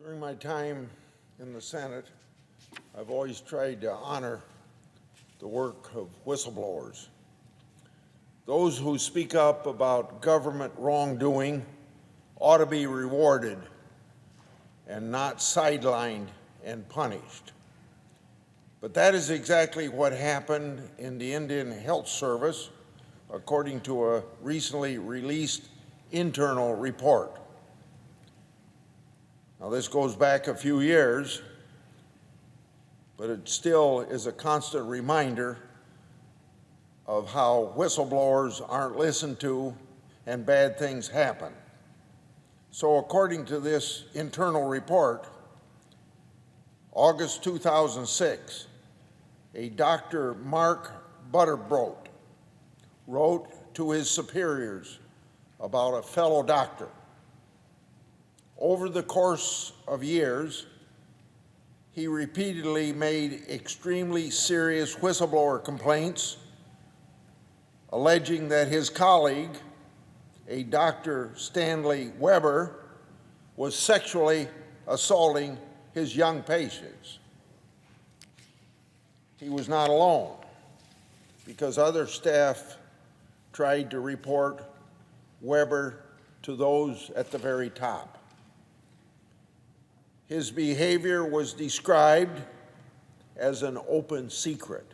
During my time in the Senate, I've always tried to honor the work of whistleblowers. Those who speak up about government wrongdoing ought to be rewarded and not sidelined and punished. But that is exactly what happened in the Indian Health Service, according to a recently released internal report. Now, this goes back a few years, but it still is a constant reminder of how whistleblowers aren't listened to and bad things happen. So according to this internal report, August 2006, a Dr. Mark Butterbrodt wrote to his superiors about a fellow doctor. Over the course of years, he repeatedly made extremely serious whistleblower complaints, alleging that his colleague, a Dr. Stanley Weber, was sexually assaulting his young patients. He was not alone, because other staff tried to report Weber to those at the very top. His behavior was described as an open secret.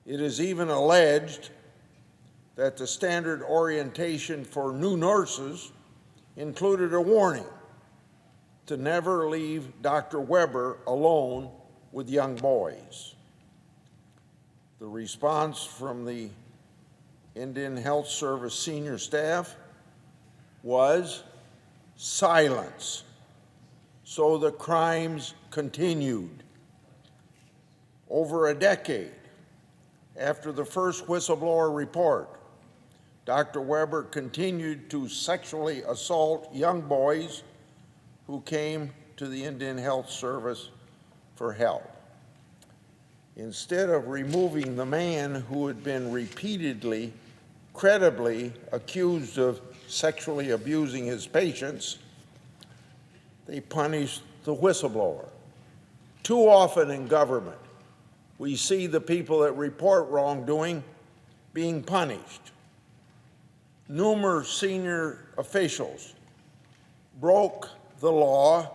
It is even alleged that the standard orientation for new nurses included a warning to never leave Dr. Weber alone with young boys. The response from the Indian Health Service senior staff was silence. So the crimes continued. Over a decade after the first whistleblower report, Dr. Weber continued to sexually assault young boys who came to the Indian Health Service for help. Instead of removing the man who had been repeatedly, credibly accused of sexually abusing his patients, they punished the whistleblower. Too often in government, we see the people that report wrongdoing being punished. Numerous senior officials broke the law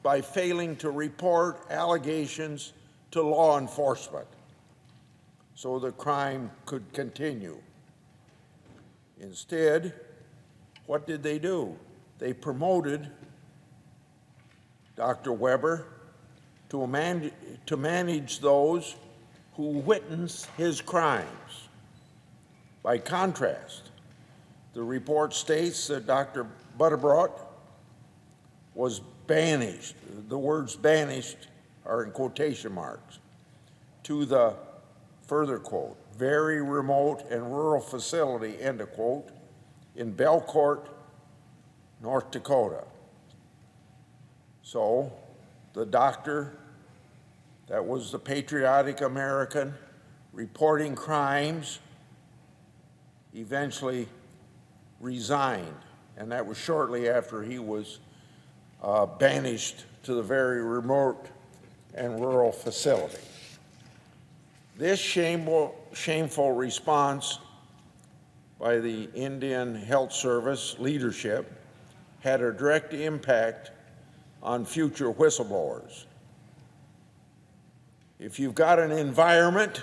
by failing to report allegations to law enforcement, so the crime could continue. Instead, what did they do? They promoted Dr. Weber to manage those who witnessed his crimes. By contrast, the report states that Dr. Butterbrodt was banished. The words banished are in quotation marks, to the, further quote, very remote and rural facility, end of quote, in Belcourt, North Dakota. So the doctor that was the patriotic American reporting crimes eventually resigned, and that was shortly after he was banished to the very remote and rural facility. This shameful response by the Indian Health Service leadership had a direct impact on future whistleblowers. If you've got an environment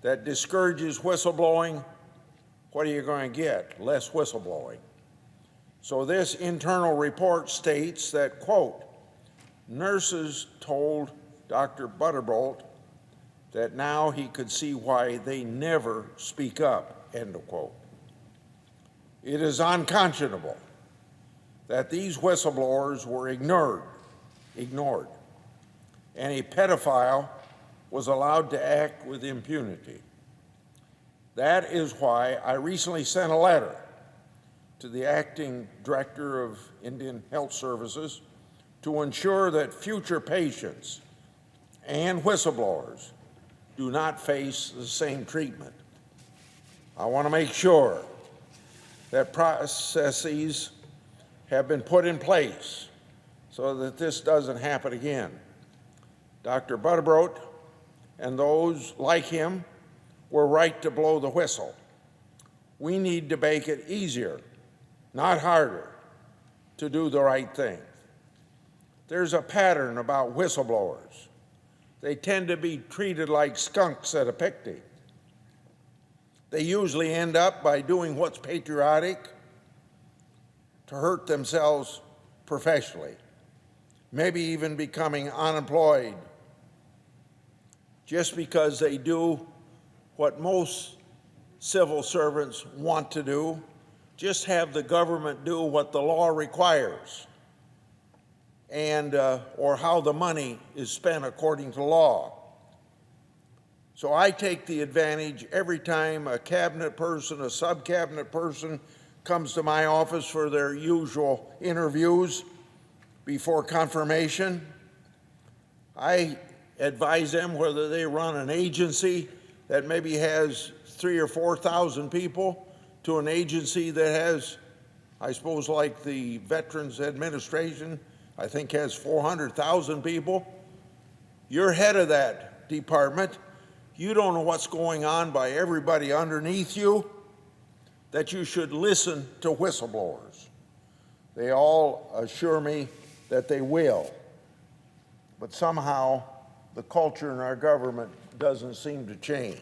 that discourages whistleblowing, what are you going to get? Less whistleblowing. So this internal report states that, quote, nurses told Dr. Butterbrodt that now he could see why they never speak up, end of quote. It is unconscionable that these whistleblowers were ignored, and a pedophile was allowed to act with impunity. That is why I recently sent a letter to the acting director of Indian Health Services to ensure that future patients and whistleblowers do not face the same treatment. I want to make sure that processes have been put in place so that this doesn't happen again. Dr. Butterbrodt and those like him were right to blow the whistle. We need to make it easier, not harder, to do the right thing. There's a pattern about whistleblowers. They tend to be treated like skunks at a picnic. They usually end up by doing what's patriotic to hurt themselves professionally, maybe even becoming unemployed, just because they do what most civil servants want to do, just have the government do what the law requires, and or how the money is spent according to law. So I take the advantage every time a cabinet person, a sub-cabinet person comes to my office for their usual interviews before confirmation. I advise them whether they run an agency that maybe has 3,000 or 4,000 people to an agency that has, I suppose, like the Veterans Administration, I think has 400,000 people. You're head of that department. You don't know what's going on by everybody underneath you, that you should listen to whistleblowers. They all assure me that they will. But somehow the culture in our government doesn't seem to change.